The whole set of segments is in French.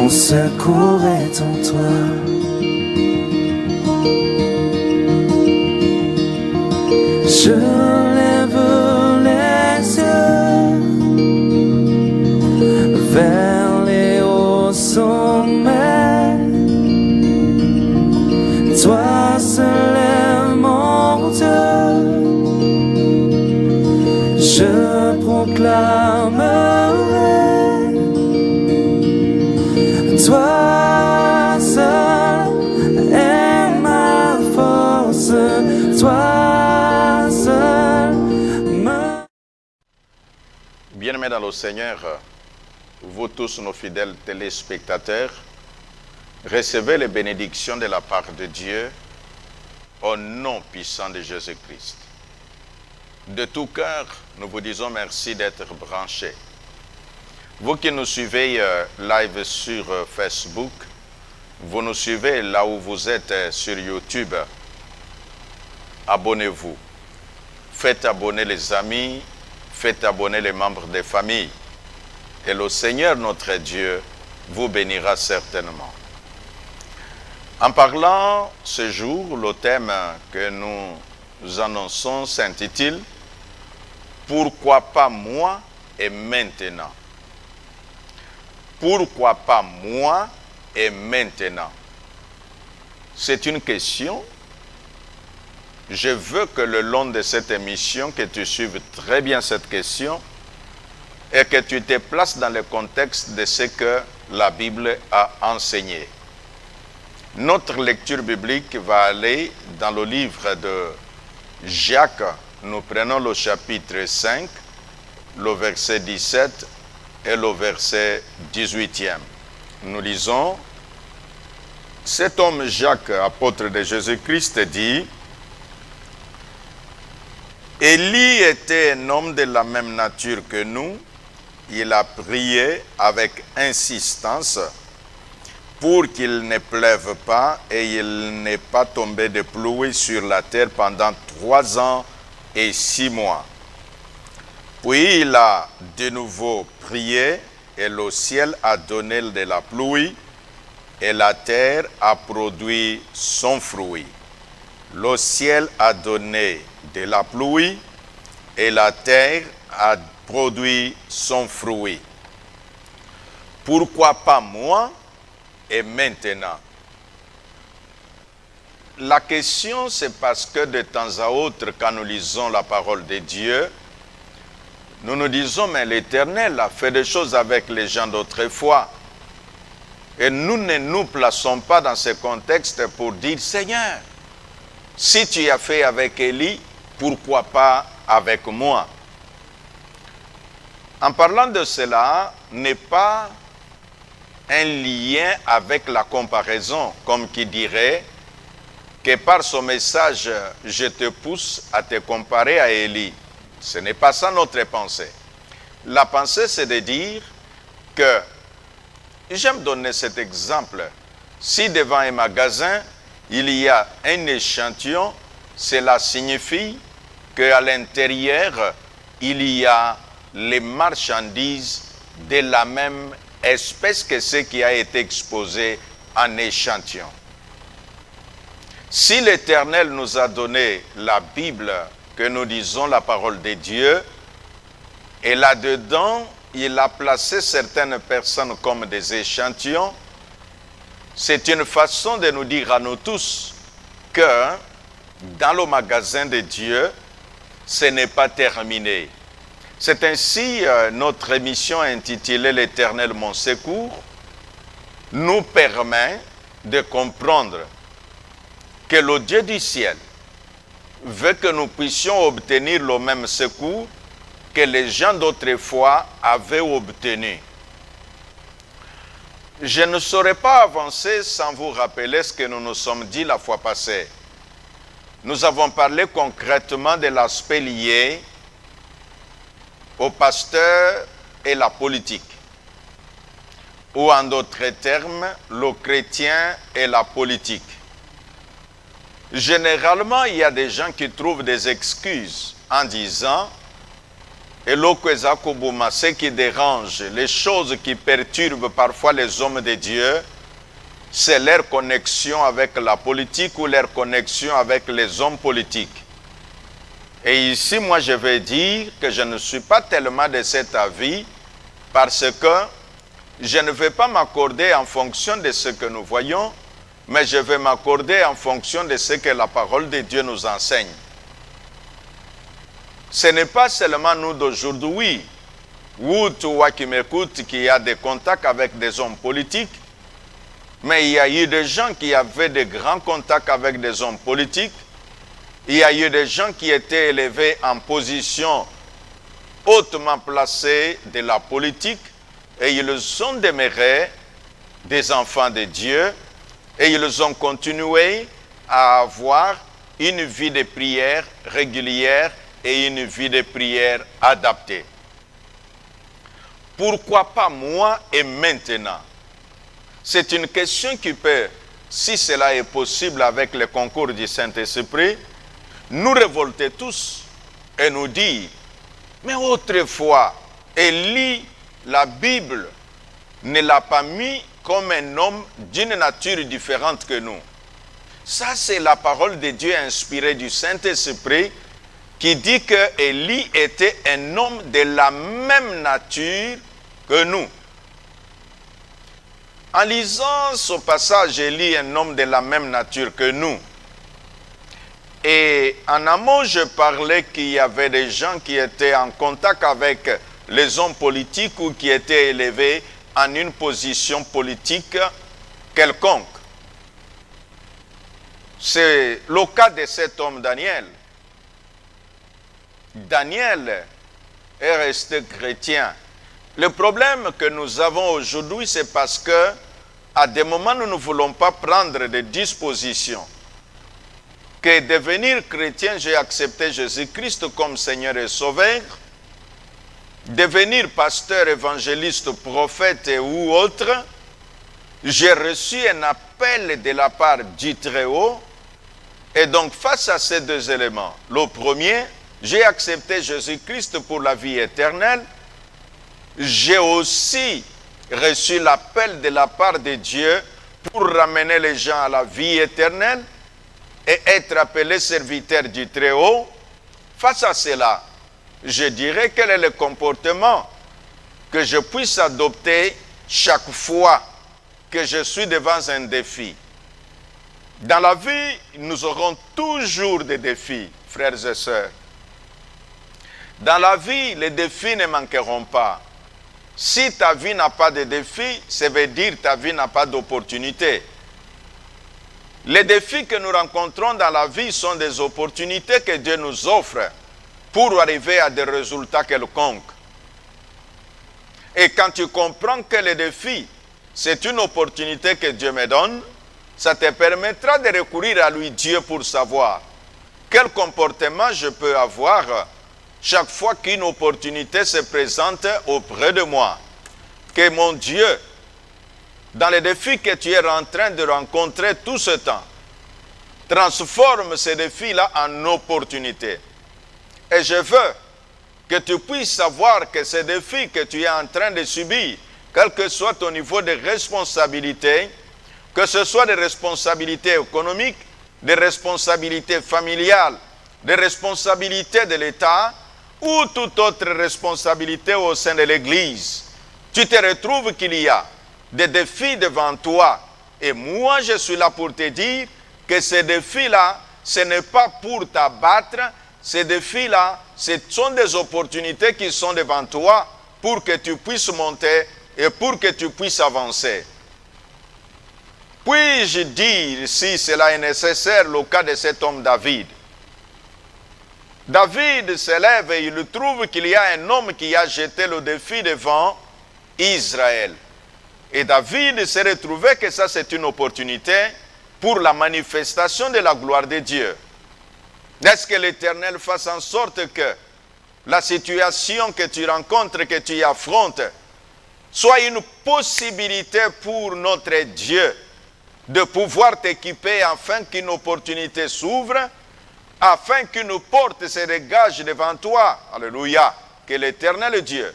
mon secours est en toi. Je lève les yeux vers les hauts sommets. Toi seul est mon Dieu. Je proclamerai, toi seul est ma force, toi seul me... Bien-aimés dans le Seigneur, vous tous nos fidèles téléspectateurs, recevez les bénédictions de la part de Dieu au nom puissant de Jésus-Christ. De tout cœur, nous vous disons merci d'être branchés. Vous qui nous suivez live sur Facebook, vous nous suivez là où vous êtes sur YouTube, abonnez-vous. Faites abonner les amis, faites abonner les membres des familles. Et le Seigneur notre Dieu vous bénira certainement. En parlant ce jour, le thème que nous annonçons s'intitule « Pourquoi pas moi et maintenant ?» Pourquoi pas moi et maintenant? C'est une question. Je veux que le long de cette émission, que tu suives très bien cette question et que tu te places dans le contexte de ce que la Bible a enseigné. Notre lecture biblique va aller dans le livre de Jacques. Nous prenons le chapitre 5, le verset 17 et le verset 18e. Nous lisons: cet homme Jacques, apôtre de Jésus-Christ, dit: Élie était un homme de la même nature que nous. Il a prié avec insistance pour qu'il ne pleuve pas et il n'est pas tombé de pluie sur la terre pendant 3 ans et 6 mois. Puis il a de nouveau prié et le ciel a donné de la pluie et la terre a produit son fruit. Le ciel a donné de la pluie et la terre a produit son fruit. Pourquoi pas moi et maintenant? La question, c'est parce que de temps à autre, quand nous lisons la parole de Dieu, nous nous disons, mais l'Éternel a fait des choses avec les gens d'autrefois. Et nous ne nous plaçons pas dans ce contexte pour dire, Seigneur, si tu as fait avec Élie, pourquoi pas avec moi? En parlant de cela, n'est pas un lien avec la comparaison, comme qui dirait que par son message, je te pousse à te comparer à Élie. Ce n'est pas ça notre pensée. La pensée, c'est de dire que, j'aime donner cet exemple, si devant un magasin, il y a un échantillon, cela signifie qu'à l'intérieur, il y a les marchandises de la même espèce que ce qui a été exposé en échantillon. Si l'Éternel nous a donné la Bible, que nous disons la parole de Dieu, et là-dedans, il a placé certaines personnes comme des échantillons, c'est une façon de nous dire à nous tous que dans le magasin de Dieu, ce n'est pas terminé. C'est ainsi notre émission intitulée « L'Éternel mon secours » nous permet de comprendre que le Dieu du ciel veut que nous puissions obtenir le même secours que les gens d'autrefois avaient obtenu. Je ne saurais pas avancer sans vous rappeler ce que nous nous sommes dit la fois passée. Nous avons parlé concrètement de l'aspect lié au pasteur et la politique, ou en d'autres termes, le chrétien et la politique. Généralement, il y a des gens qui trouvent des excuses en disant Et l'okwezakobuma, ce qui dérange, les choses qui perturbent parfois les hommes de Dieu, c'est leur connexion avec la politique ou leur connexion avec les hommes politiques. Et ici, moi, je vais dire que je ne suis pas tellement de cet avis parce que je ne vais pas m'accorder en fonction de ce que nous voyons, mais je vais m'accorder en fonction de ce que la parole de Dieu nous enseigne. Ce n'est pas seulement nous d'aujourd'hui, ou toi qui m'écoutes, qui a des contacts avec des hommes politiques, mais il y a eu des gens qui avaient de grands contacts avec des hommes politiques. Il y a eu des gens qui étaient élevés en position hautement placée de la politique et ils ont demeuré des enfants de Dieu et ils ont continué à avoir une vie de prière régulière et une vie de prière adaptée. Pourquoi pas moi et maintenant? C'est une question qui peut, si cela est possible avec le concours du Saint-Esprit, nous révolter tous et nous dire, mais autrefois, Élie, la Bible ne l'a pas mis comme un homme d'une nature différente que nous. Ça, c'est la parole de Dieu inspirée du Saint-Esprit qui dit que Élie était un homme de la même nature que nous. En lisant ce passage, Élie, un homme de la même nature que nous. Et en amont, je parlais qu'il y avait des gens qui étaient en contact avec les hommes politiques ou qui étaient élevés en une position politique quelconque. C'est le cas de cet homme Daniel. Daniel est resté chrétien. Le problème que nous avons aujourd'hui, c'est parce que à des moments, nous ne voulons pas prendre des dispositions. Que devenir chrétien, j'ai accepté Jésus-Christ comme Seigneur et Sauveur. Devenir pasteur, évangéliste, prophète ou autre, j'ai reçu un appel de la part du Très-Haut. Et donc, face à ces deux éléments, le premier, j'ai accepté Jésus-Christ pour la vie éternelle. J'ai aussi reçu l'appel de la part de Dieu pour ramener les gens à la vie éternelle et être appelé serviteur du Très-Haut. Face à cela, je dirais quel est le comportement que je puisse adopter chaque fois que je suis devant un défi. Dans la vie, nous aurons toujours des défis, frères et sœurs. Dans la vie, les défis ne manqueront pas. Si ta vie n'a pas de défis, ça veut dire que ta vie n'a pas d'opportunité. Les défis que nous rencontrons dans la vie sont des opportunités que Dieu nous offre pour arriver à des résultats quelconques. Et quand tu comprends que les défis, c'est une opportunité que Dieu me donne, ça te permettra de recourir à lui, Dieu, pour savoir quel comportement je peux avoir chaque fois qu'une opportunité se présente auprès de moi. Que mon Dieu, dans les défis que tu es en train de rencontrer tout ce temps, transforme ces défis-là en opportunités. Et je veux que tu puisses savoir que ces défis que tu es en train de subir, quel que soit ton niveau de responsabilité, que ce soit des responsabilités économiques, des responsabilités familiales, des responsabilités de l'État ou toute autre responsabilité au sein de l'Église, tu te retrouves qu'il y a des défis devant toi. Et moi, je suis là pour te dire que ces défis-là, ce n'est pas pour t'abattre. Ces défis-là, ce sont des opportunités qui sont devant toi pour que tu puisses monter et pour que tu puisses avancer. Puis-je dire, si cela est nécessaire, le cas de cet homme David. David s'élève et il trouve qu'il y a un homme qui a jeté le défi devant Israël. Et David s'est retrouvé que ça c'est une opportunité pour la manifestation de la gloire de Dieu. Est-ce que l'Éternel fasse en sorte que la situation que tu rencontres, que tu affrontes, soit une possibilité pour notre Dieu de pouvoir t'équiper afin qu'une opportunité s'ouvre, afin qu'une porte se dégage devant toi. Alléluia. que l'Éternel Dieu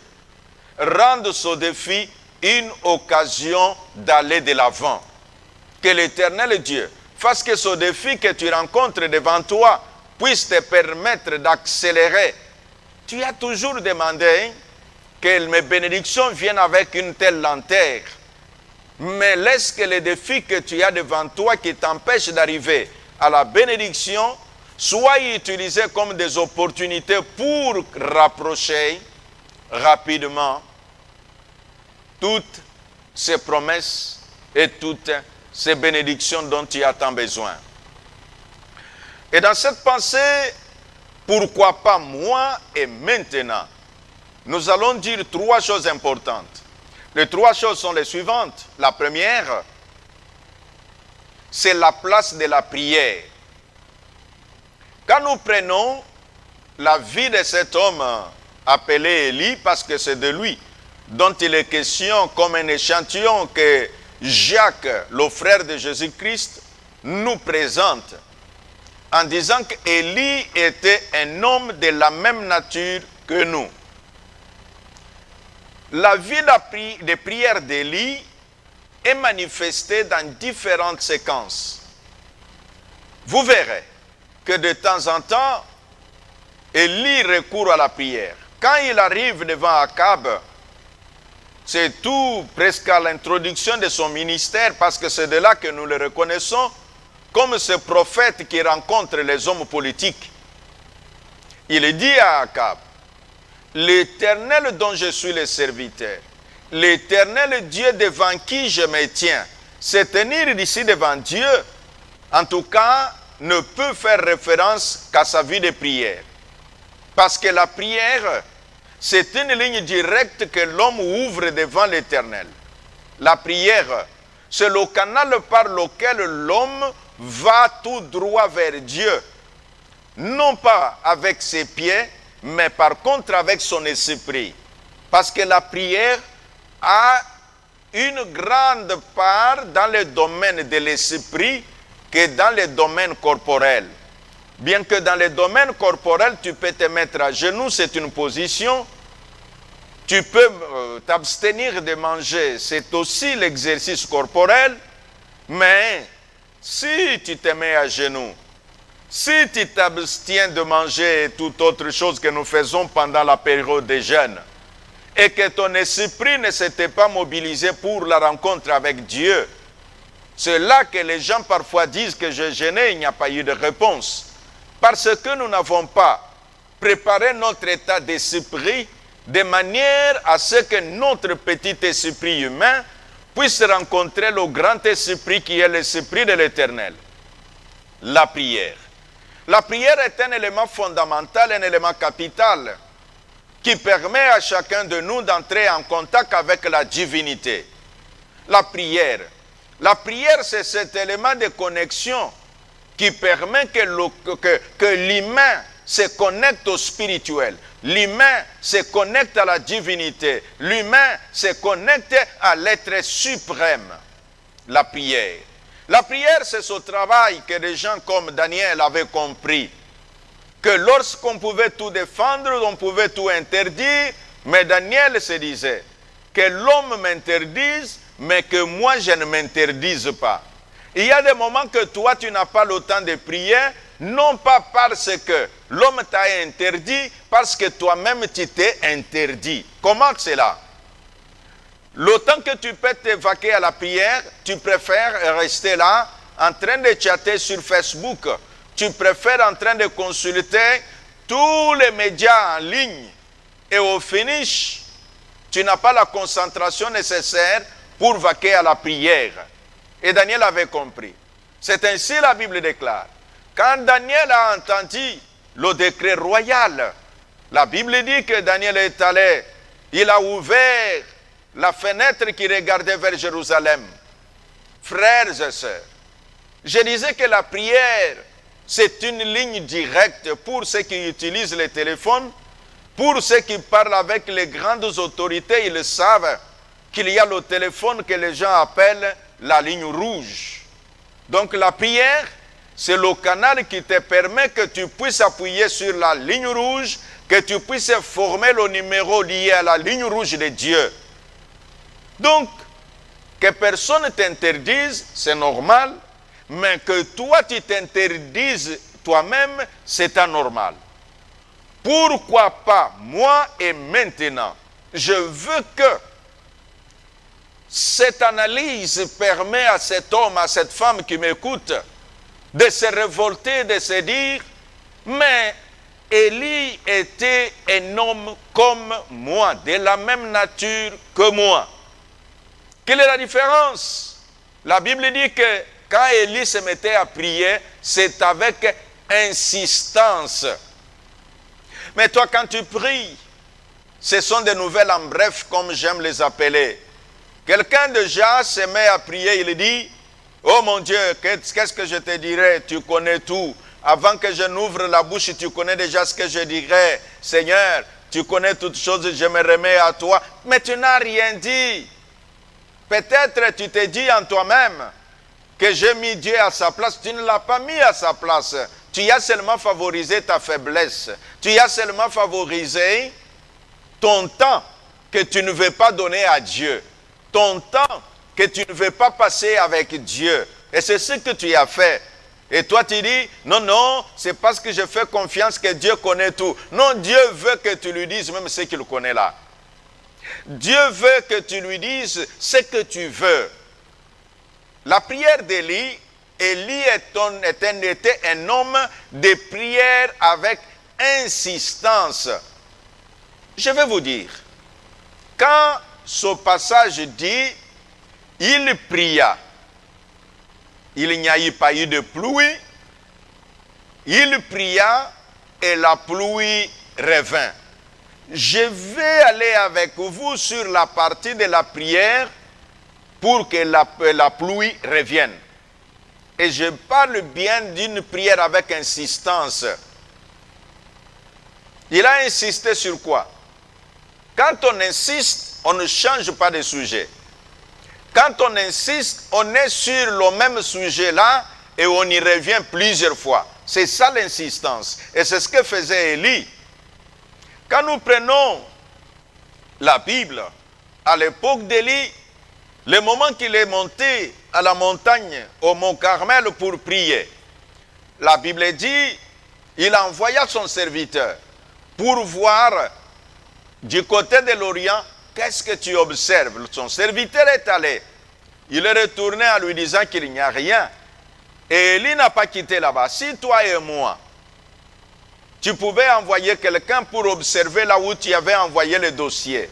rende ce défi une occasion d'aller de l'avant. Que l'Éternel Dieu fasse que ce défi que tu rencontres devant toi puisse te permettre d'accélérer. Tu as toujours demandé que mes bénédictions viennent avec une telle lenteur. Mais laisse que les défis que tu as devant toi qui t'empêchent d'arriver à la bénédiction soient utilisés comme des opportunités pour rapprocher rapidement toutes ces promesses et toutes ces bénédictions dont tu as tant besoin. Et dans cette pensée, pourquoi pas moi et maintenant, nous allons dire trois choses importantes. Les trois choses sont les suivantes. La première, c'est la place de la prière. Quand nous prenons la vie de cet homme appelé Élie, parce que c'est de lui dont il est question comme un échantillon que Jacques, le frère de Jésus-Christ, nous présente en disant qu'Élie était un homme de la même nature que nous. La vie de prière d'Élie est manifestée dans différentes séquences. Vous verrez que de temps en temps, Élie recourt à la prière. Quand il arrive devant Akab, c'est tout presque à l'introduction de son ministère, parce que c'est de là que nous le reconnaissons comme ce prophète qui rencontre les hommes politiques. Il dit à Akab, l'Éternel dont je suis le serviteur, l'Éternel Dieu devant qui je me tiens, se tenir ici devant Dieu, en tout cas, ne peut faire référence qu'à sa vie de prière. Parce que la prière, c'est une ligne directe que l'homme ouvre devant l'Éternel. La prière, c'est le canal par lequel l'homme va tout droit vers Dieu. Non pas avec ses pieds, mais par contre avec son esprit. Parce que la prière a une grande part dans le domaine de l'esprit que dans le domaine corporel. Bien que dans le domaine corporel, tu peux te mettre à genoux, c'est une position. Tu peux t'abstenir de manger, c'est aussi l'exercice corporel. Mais si tu te mets à genoux, si tu t'abstiens de manger et toute autre chose que nous faisons pendant la période des jeûnes, et que ton esprit ne s'était pas mobilisé pour la rencontre avec Dieu, c'est là que les gens parfois disent que j'ai jeûné, il n'y a pas eu de réponse. Parce que nous n'avons pas préparé notre état d'esprit de manière à ce que notre petit esprit humain puisse rencontrer le grand esprit qui est l'esprit de l'Éternel. La prière. La prière est un élément fondamental, un élément capital qui permet à chacun de nous d'entrer en contact avec la divinité. La prière. La prière, c'est cet élément de connexion qui permet que l'humain se connecte au spirituel. L'humain se connecte à la divinité. L'humain se connecte à l'être suprême. La prière. La prière, c'est ce travail que des gens comme Daniel avaient compris. Que lorsqu'on pouvait tout défendre, on pouvait tout interdire, mais Daniel se disait que l'homme m'interdise, mais que moi je ne m'interdise pas. Il y a des moments que toi tu n'as pas le temps de prier, non pas parce que l'homme t'a interdit, parce que toi-même tu t'es interdit. Comment cela? Le temps que tu peux t'évacuer à la prière, tu préfères rester là en train de chatter sur Facebook. Tu préfères en train de consulter tous les médias en ligne. Et au finish, tu n'as pas la concentration nécessaire pour vaquer à la prière. Et Daniel avait compris. C'est ainsi la Bible déclare. Quand Daniel a entendu le décret royal, la Bible dit que Daniel est allé, il a ouvert la fenêtre qui regardait vers Jérusalem. Frères et sœurs, je disais que la prière, c'est une ligne directe pour ceux qui utilisent les téléphones, pour ceux qui parlent avec les grandes autorités, ils savent qu'il y a le téléphone que les gens appellent la ligne rouge. Donc la prière c'est le canal qui te permet que tu puisses appuyer sur la ligne rouge, que tu puisses former le numéro lié à la ligne rouge de Dieu. Donc, que personne ne t'interdise, c'est normal, mais que toi tu t'interdises toi-même, c'est anormal. Pourquoi pas moi et maintenant? Je veux que cette analyse permet à cet homme, à cette femme qui m'écoute, de se révolter, de se dire, mais Élie était un homme comme moi, de la même nature que moi. Quelle est la différence? La Bible dit que quand Élie se mettait à prier, c'est avec insistance. Mais toi, quand tu pries, ce sont des nouvelles en bref, comme j'aime les appeler. Quelqu'un déjà se met à prier, il dit, oh mon Dieu, qu'est-ce que je te dirai? Tu connais tout. Avant que je n'ouvre la bouche, tu connais déjà ce que je dirai. Seigneur, tu connais toutes choses, je me remets à toi. Mais tu n'as rien dit. Peut-être tu te dis en toi-même que j'ai mis Dieu à sa place. Tu ne l'as pas mis à sa place. Tu as seulement favorisé ta faiblesse. Tu as seulement favorisé ton temps que tu ne veux pas donner à Dieu. Ton temps que tu ne veux pas passer avec Dieu. Et c'est ce que tu as fait. Et toi tu dis, non, non, c'est parce que je fais confiance que Dieu connaît tout. Non, Dieu veut que tu lui dises même ce qu'il connaît là. Dieu veut que tu lui dises ce que tu veux. La prière d'Élie, Élie était un homme de prière avec insistance. Je vais vous dire, quand ce passage dit, il pria, il n'y a pas eu de pluie, il pria et la pluie revint. Je vais aller avec vous sur la partie de la prière pour que la pluie revienne. Et je parle bien d'une prière avec insistance. Il a insisté sur quoi? Quand on insiste, on ne change pas de sujet. Quand on insiste, on est sur le même sujet-là et on y revient plusieurs fois. C'est ça l'insistance. Et c'est ce que faisait Élie. Quand nous prenons la Bible, à l'époque d'Élie, le moment qu'il est monté à la montagne, au mont Carmel pour prier, la Bible dit, il envoya son serviteur pour voir du côté de l'Orient, qu'est-ce que tu observes? Son serviteur est allé. Il est retourné en lui disant qu'il n'y a rien. Et Élie n'a pas quitté là-bas. Si toi et moi, tu pouvais envoyer quelqu'un pour observer là où tu avais envoyé le dossier.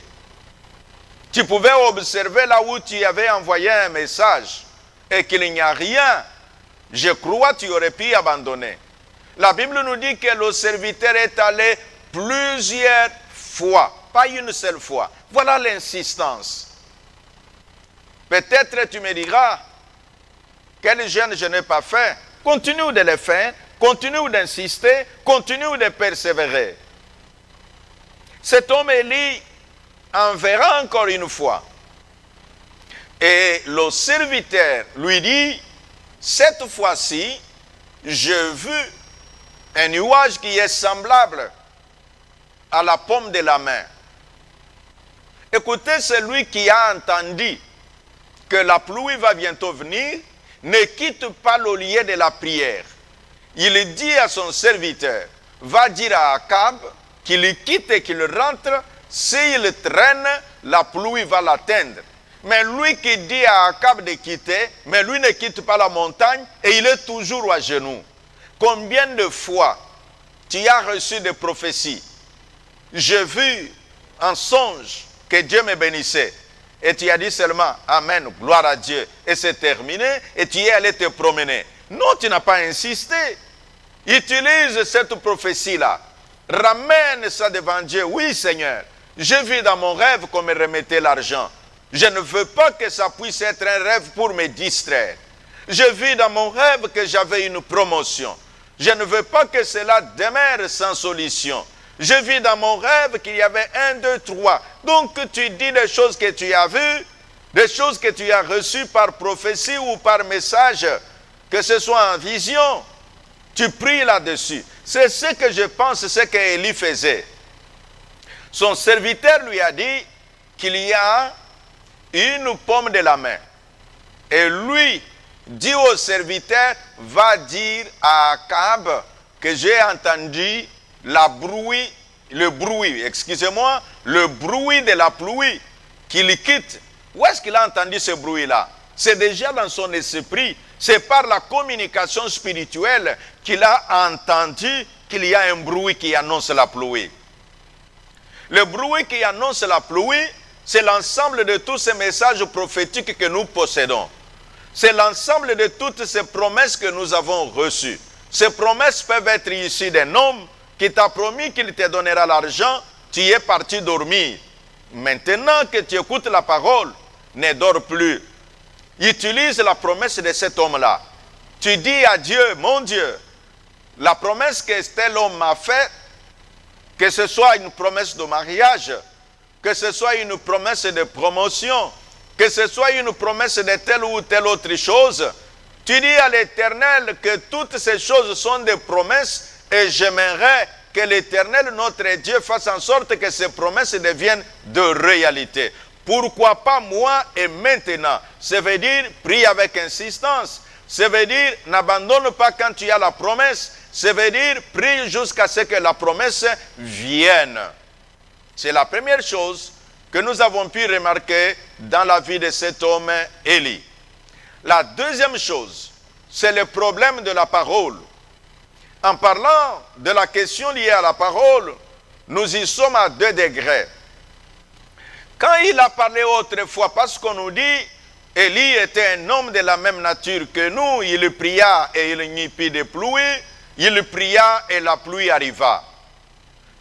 Tu pouvais observer là où tu avais envoyé un message et qu'il n'y a rien. Je crois que tu aurais pu abandonner. La Bible nous dit que le serviteur est allé plusieurs fois, pas une seule fois. Voilà l'insistance. Peut-être tu me diras, quel jeûne je n'ai pas fait? Continue de le faire. Continue d'insister, continue de persévérer. Cet homme Élie en verra encore une fois. Et le serviteur lui dit, cette fois-ci, j'ai vu un nuage qui est semblable à la paume de la main. Écoutez, celui qui a entendu que la pluie va bientôt venir, ne quitte pas le lieu de la prière. Il dit à son serviteur, va dire à Akab qu'il quitte et qu'il rentre, s'il traîne, la pluie va l'atteindre. Mais lui qui dit à Akab de quitter, mais lui ne quitte pas la montagne et il est toujours à genoux. Combien de fois tu as reçu des prophéties? J'ai vu en songe que Dieu me bénissait. Et tu as dit seulement, Amen, gloire à Dieu. Et c'est terminé et tu es allé te promener. Non, tu n'as pas insisté. Utilise cette prophétie-là. Ramène ça devant Dieu. Oui, Seigneur, j'ai vu dans mon rêve qu'on me remettait l'argent. Je ne veux pas que ça puisse être un rêve pour me distraire. J'ai vu dans mon rêve que j'avais une promotion. Je ne veux pas que cela demeure sans solution. J'ai vu dans mon rêve qu'il y avait 1, 2, 3. Donc tu dis des choses que tu as vues, des choses que tu as reçues par prophétie ou par message, que ce soit en vision. Tu pries là-dessus. C'est ce que je pense, ce qu'Élie faisait. Son serviteur lui a dit qu'il y a une paume de la main. Et lui dit au serviteur, va dire à Akab que j'ai entendu le bruit de la pluie qu'il quitte. Où est-ce qu'il a entendu ce bruit-là? C'est déjà dans son esprit. C'est par la communication spirituelle qu'il a entendu qu'il y a un bruit qui annonce la pluie. Le bruit qui annonce la pluie, c'est l'ensemble de tous ces messages prophétiques que nous possédons. C'est l'ensemble de toutes ces promesses que nous avons reçues. Ces promesses peuvent être issues d'un homme qui t'a promis qu'il te donnera l'argent, tu es parti dormir. Maintenant que tu écoutes la parole, ne dors plus. Utilise la promesse de cet homme-là. Tu dis à Dieu, mon Dieu, la promesse que tel homme m'a faite, que ce soit une promesse de mariage, que ce soit une promesse de promotion, que ce soit une promesse de telle ou telle autre chose, tu dis à l'Éternel que toutes ces choses sont des promesses et j'aimerais que l'Éternel, notre Dieu, fasse en sorte que ces promesses deviennent de réalité. Pourquoi pas moi et maintenant? Ça veut dire, prie avec insistance. Ça veut dire, n'abandonne pas quand tu as la promesse. Ça veut dire, prie jusqu'à ce que la promesse vienne. C'est la première chose que nous avons pu remarquer dans la vie de cet homme, Élie. La deuxième chose, c'est le problème de la parole. En parlant de la question liée à la parole, nous y sommes à 2 degrés. Quand il a parlé autrefois, parce qu'on nous dit, Élie était un homme de la même nature que nous, il pria et il n'y eut de pluie, il pria et la pluie arriva.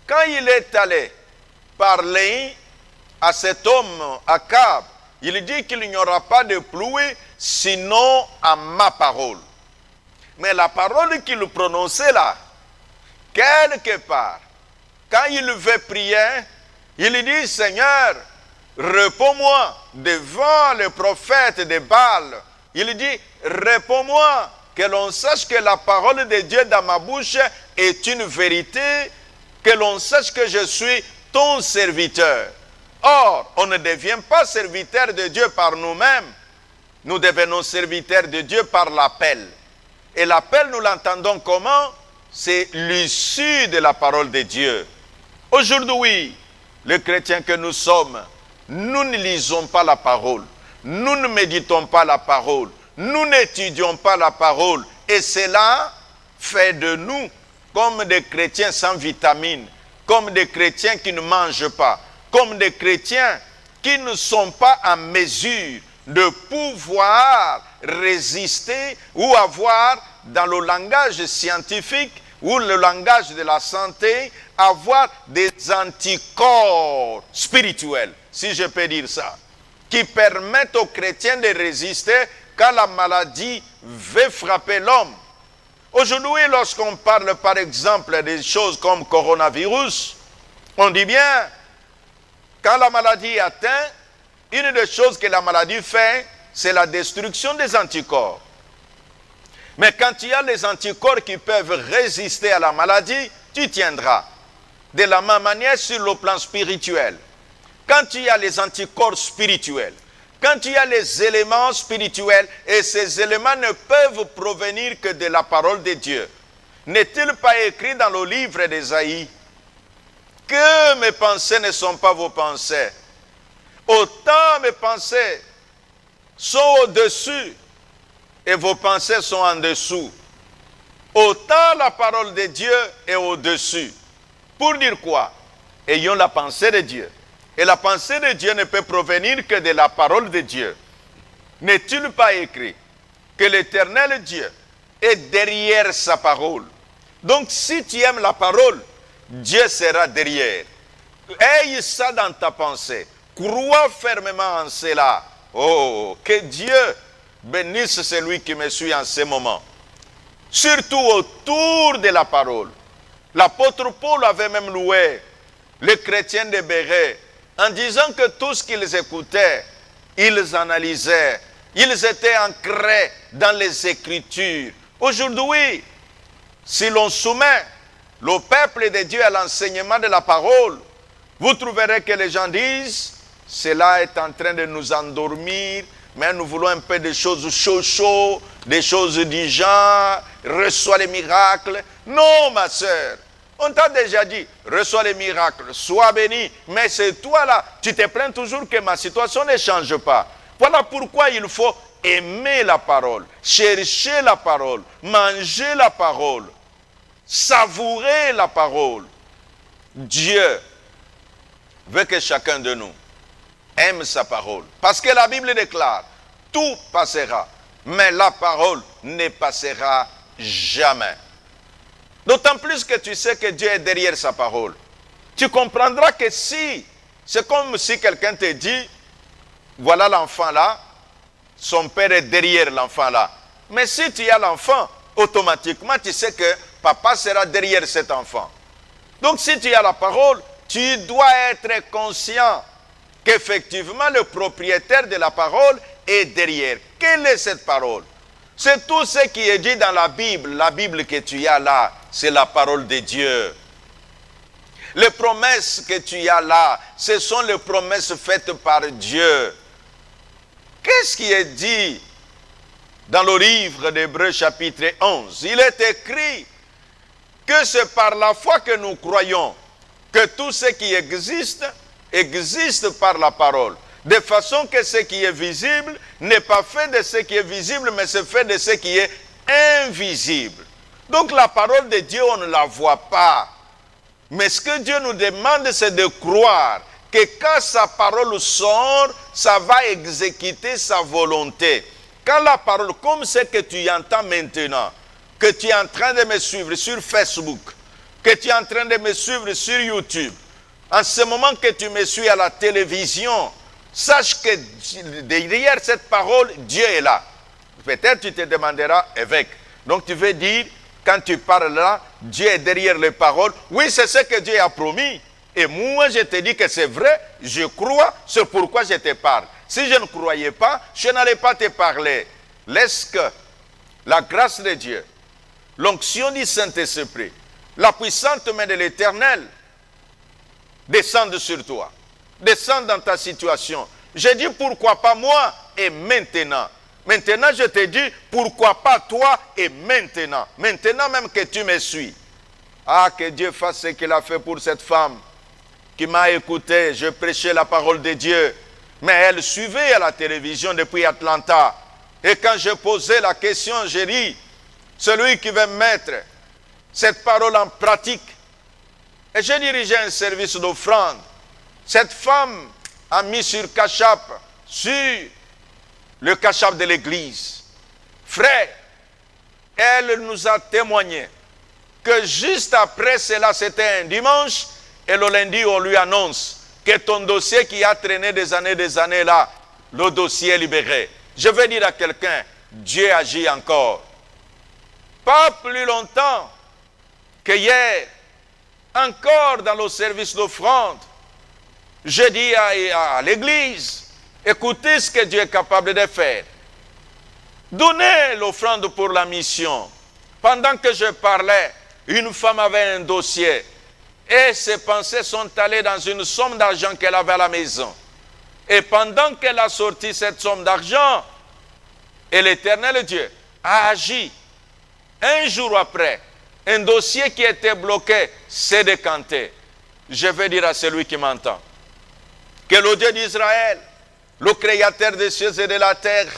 Quand il est allé parler à cet homme, Akab, il dit qu'il n'y aura pas de pluie, sinon à ma parole. Mais la parole qu'il prononçait là, quelque part, quand il veut prier, il dit, Seigneur, réponds-moi devant le prophète de Baal. Il dit, réponds-moi, que l'on sache que la parole de Dieu dans ma bouche est une vérité, que l'on sache que je suis ton serviteur. Or, on ne devient pas serviteur de Dieu par nous-mêmes, nous devenons serviteurs de Dieu par l'appel. Et l'appel, nous l'entendons comment? C'est l'issue de la parole de Dieu. Aujourd'hui, les chrétiens que nous sommes, nous ne lisons pas la parole, nous ne méditons pas la parole, nous n'étudions pas la parole. Et cela fait de nous comme des chrétiens sans vitamines, comme des chrétiens qui ne mangent pas, comme des chrétiens qui ne sont pas en mesure de pouvoir résister ou avoir, dans le langage scientifique ou le langage de la santé, avoir des anticorps spirituels, si je peux dire ça, qui permettent aux chrétiens de résister quand la maladie veut frapper l'homme. Aujourd'hui, lorsqu'on parle par exemple des choses comme coronavirus, on dit bien, quand la maladie atteint, une des choses que la maladie fait, c'est la destruction des anticorps. Mais quand il y a les anticorps qui peuvent résister à la maladie, tu tiendras. De la même manière sur le plan spirituel. Quand il y a les anticorps spirituels, quand il y a les éléments spirituels, et ces éléments ne peuvent provenir que de la parole de Dieu. N'est-il pas écrit dans le livre d'Ésaïe que mes pensées ne sont pas vos pensées? Autant mes pensées sont au-dessus et vos pensées sont en dessous. Autant la parole de Dieu est au-dessus. Pour dire quoi? Ayons la pensée de Dieu. Et la pensée de Dieu ne peut provenir que de la parole de Dieu. N'est-il pas écrit que l'Éternel Dieu est derrière sa parole? Donc si tu aimes la parole, Dieu sera derrière. Aie ça dans ta pensée. Crois fermement en cela. Oh, que Dieu bénisse celui qui me suit en ce moment. Surtout autour de la parole. L'apôtre Paul avait même loué les chrétiens de Béret en disant que tout ce qu'ils écoutaient, ils analysaient, ils étaient ancrés dans les Écritures. Aujourd'hui, Si l'on soumet le peuple de Dieu à l'enseignement de la parole, vous trouverez que les gens disent, cela est en train de nous endormir, mais nous voulons un peu de choses chaud, des choses du genre, reçois les miracles. Non, ma soeur, on t'a déjà dit, reçois les miracles, sois béni, mais c'est toi là, tu te plains toujours que ma situation ne change pas. Voilà pourquoi il faut aimer la parole, chercher la parole, manger la parole, savourer la parole. Dieu veut que chacun de nous aime sa parole. Parce que la Bible déclare, tout passera, mais la parole ne passera jamais. D'autant plus que tu sais que Dieu est derrière sa parole. Tu comprendras que si, c'est comme si quelqu'un te dit, voilà l'enfant là, son père est derrière l'enfant là. Mais si tu as l'enfant, automatiquement tu sais que papa sera derrière cet enfant. Donc si tu as la parole, tu dois être conscient qu'effectivement le propriétaire de la parole est derrière. Quelle est cette parole? C'est tout ce qui est dit dans la Bible que tu as là, c'est la parole de Dieu. Les promesses que tu as là, ce sont les promesses faites par Dieu. Qu'est-ce qui est dit dans le livre d'Hébreux chapitre 11? Il est écrit que c'est par la foi que nous croyons que tout ce qui existe, existe par la parole. De façon que ce qui est visible n'est pas fait de ce qui est visible, mais c'est fait de ce qui est invisible. Donc la parole de Dieu, on ne la voit pas. Mais ce que Dieu nous demande, c'est de croire que quand sa parole sort, ça va exécuter sa volonté. Quand la parole, comme ce que tu entends maintenant, que tu es en train de me suivre sur Facebook, que tu es en train de me suivre sur YouTube, en ce moment que tu me suis à la télévision, sache que derrière cette parole, Dieu est là. Peut-être tu te demanderas, évêque, donc tu veux dire, quand tu parles là, Dieu est derrière les paroles. Oui, c'est ce que Dieu a promis. Et moi, je te dis que c'est vrai, je crois, c'est pourquoi je te parle. Si je ne croyais pas, je n'allais pas te parler. Laisse que la grâce de Dieu, l'onction du Saint-Esprit, la puissante main de l'Éternel descende sur toi, descende dans ta situation. Je dis pourquoi pas moi et maintenant. Maintenant, je te dis, pourquoi pas toi et maintenant. Maintenant même que tu me suis. Ah, que Dieu fasse ce qu'il a fait pour cette femme qui m'a écouté. Je prêchais la parole de Dieu. Mais elle suivait à la télévision depuis Atlanta. Et quand je posais la question, j'ai dit, celui qui veut mettre cette parole en pratique. Et j'ai dirigé un service d'offrande. Cette femme a mis sur Cash App, sur le Cash App de l'église. Frère, elle nous a témoigné que juste après cela, c'était un dimanche, et le lundi, on lui annonce que ton dossier qui a traîné des années là, le dossier est libéré. Je vais dire à quelqu'un, Dieu agit encore. Pas plus longtemps que hier, encore dans le service d'offrande, je dis à l'église, écoutez ce que Dieu est capable de faire. Donnez l'offrande pour la mission. Pendant que je parlais, une femme avait un dossier et ses pensées sont allées dans une somme d'argent qu'elle avait à la maison. Et pendant qu'elle a sorti cette somme d'argent, et l'Éternel Dieu a agi. Un jour après, un dossier qui était bloqué s'est décanté. Je vais dire à celui qui m'entend que le Dieu d'Israël, le Créateur des cieux et de la terre,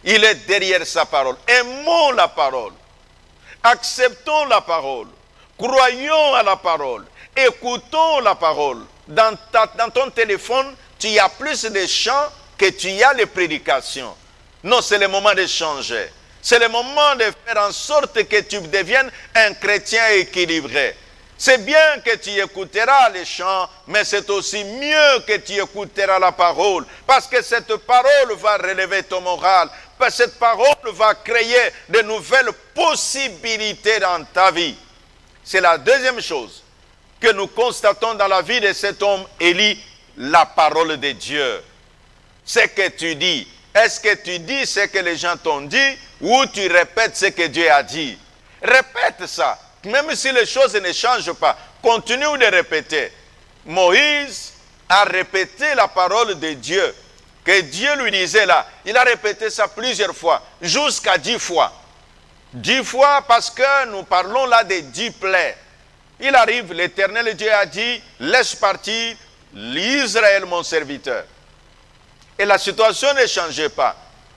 il est derrière sa parole. Aimons la parole. Acceptons la parole. Croyons à la parole. Écoutons la parole. Dans ton téléphone, tu as plus de chants que tu as les prédications. Non, c'est le moment de changer. C'est le moment de faire en sorte que tu deviennes un chrétien équilibré. C'est bien que tu écouteras les chants, mais c'est aussi mieux que tu écouteras la parole. Parce que cette parole va relever ton moral. Parce que cette parole va créer de nouvelles possibilités dans ta vie. C'est la deuxième chose que nous constatons dans la vie de cet homme Élie, la parole de Dieu. Ce que tu dis, est-ce que tu dis ce que les gens t'ont dit ou tu répètes ce que Dieu a dit? Répète ça. Même si les choses ne changent pas, continue de répéter. Moïse a répété la parole de Dieu, que Dieu lui disait là. Il a répété ça plusieurs fois, jusqu'à 10 fois. 10 fois parce que nous parlons là des 10 plaies. Il arrive, l'Éternel Dieu a dit, laisse partir l'Israël mon serviteur. Et la situation ne changeait pas.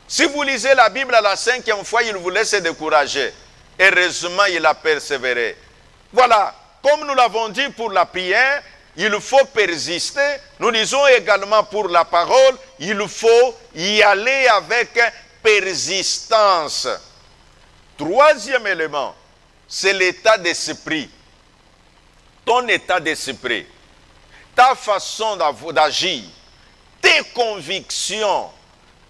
Si vous lisez la Bible à la 5e fois, il vous laisse se décourager. Heureusement, il a persévéré. Voilà, comme nous l'avons dit pour la prière, il faut persister. Nous disons également pour la parole, il faut y aller avec persistance. Troisième élément, c'est l'état d'esprit. Ton état d'esprit, ta façon d'agir, tes convictions.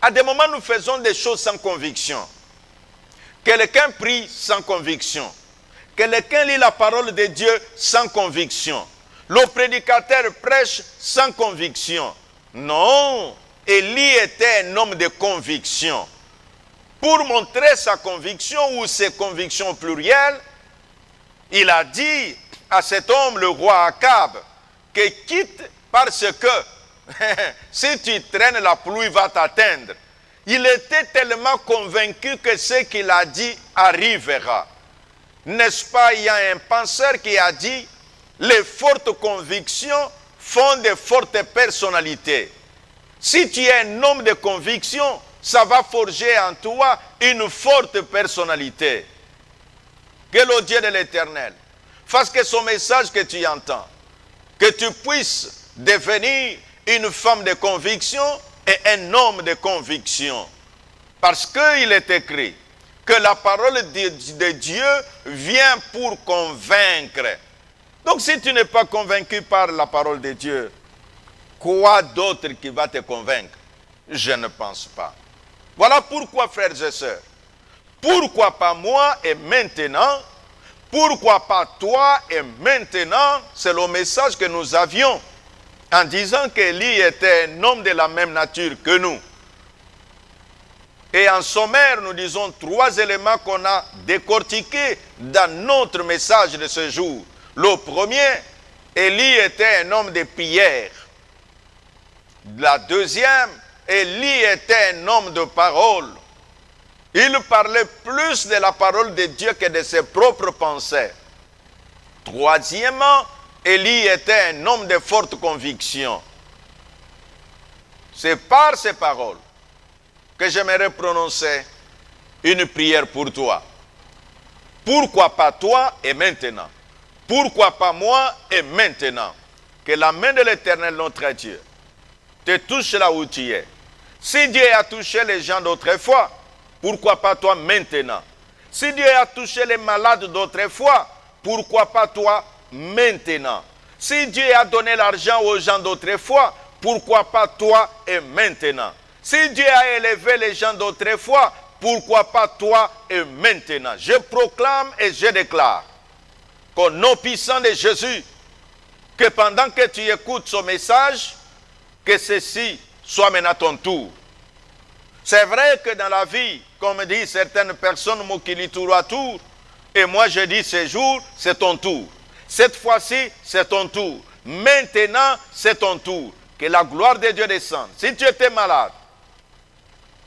À des moments, nous faisons des choses sans conviction. Quelqu'un prie sans conviction. Quelqu'un lit la parole de Dieu sans conviction. Le prédicateur prêche sans conviction. Non, Élie était un homme de conviction. Pour montrer sa conviction ou ses convictions au pluriel, il a dit à cet homme, le roi Akab, que quitte parce que si tu traînes, la pluie va t'atteindre. Il était tellement convaincu que ce qu'il a dit arrivera. N'est-ce pas, il y a un penseur qui a dit, les fortes convictions font de fortes personnalités. Si tu es un homme de conviction, ça va forger en toi une forte personnalité. Que le Dieu de l'Éternel fasse que son message que tu entends, que tu puisses devenir une femme de conviction et un homme de conviction. Parce qu'il est écrit que la parole de Dieu vient pour convaincre. Donc si tu n'es pas convaincu par la parole de Dieu, quoi d'autre qui va te convaincre? Je ne pense pas. Voilà pourquoi, frères et sœurs, pourquoi pas moi et maintenant? Pourquoi pas toi et maintenant? C'est le message que nous avions en disant qu'Élie était un homme de la même nature que nous. Et en sommaire, nous disons 3 éléments qu'on a décortiqués dans notre message de ce jour. Le premier, Élie était un homme de prière. La deuxième, Élie était un homme de parole. Il parlait plus de la parole de Dieu que de ses propres pensées. Troisièmement, Élie était un homme de forte conviction. C'est par ces paroles que j'aimerais prononcer une prière pour toi. Pourquoi pas toi et maintenant? Pourquoi pas moi et maintenant? Que la main de l'Éternel, notre Dieu, te touche là où tu es. Si Dieu a touché les gens d'autrefois, pourquoi pas toi maintenant? Si Dieu a touché les malades d'autrefois, pourquoi pas toi maintenant? Si Dieu a donné l'argent aux gens d'autrefois, pourquoi pas toi et maintenant? Si Dieu a élevé les gens d'autrefois, pourquoi pas toi et maintenant? Je proclame et je déclare qu'au nom puissant de Jésus, que pendant que tu écoutes ce message, que ceci soit maintenant ton tour. C'est vrai que dans la vie, comme disent certaines personnes, Moukili tour à tour, et moi je dis ce jour, c'est ton tour. Cette fois-ci, c'est ton tour. Maintenant, c'est ton tour. Que la gloire de Dieu descende. Si tu étais malade,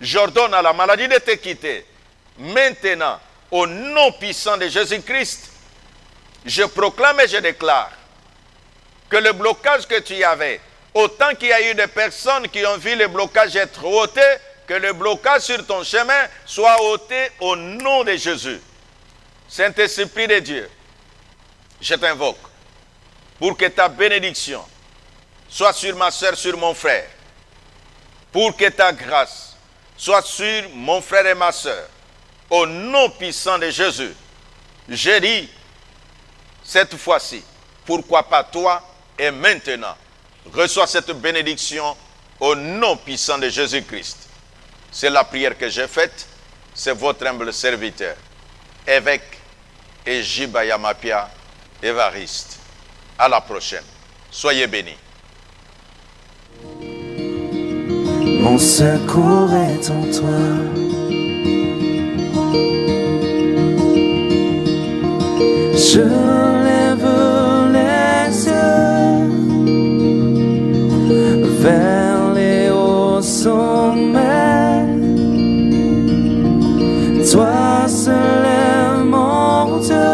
j'ordonne à la maladie de te quitter. Maintenant, au nom puissant de Jésus-Christ, je proclame et je déclare que le blocage que tu y avais, autant qu'il y a eu des personnes qui ont vu le blocage être ôté, que le blocage sur ton chemin soit ôté au nom de Jésus. Saint-Esprit de Dieu, je t'invoque pour que ta bénédiction soit sur ma soeur, sur mon frère, pour que ta grâce soit sur mon frère et ma soeur. Au nom puissant de Jésus, je dis cette fois-ci, pourquoi pas toi et maintenant, reçois cette bénédiction au nom puissant de Jésus-Christ. C'est la prière que j'ai faite, c'est votre humble serviteur, évêque Ejiba Yamapia Évariste. À la prochaine. Soyez bénis. Mon secours est en toi. Je lève les yeux vers les hauts sommets. Toi seul est mon Dieu.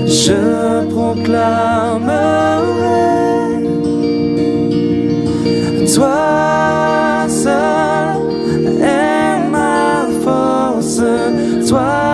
Je proclamerai. Toi seul est ma force. Toi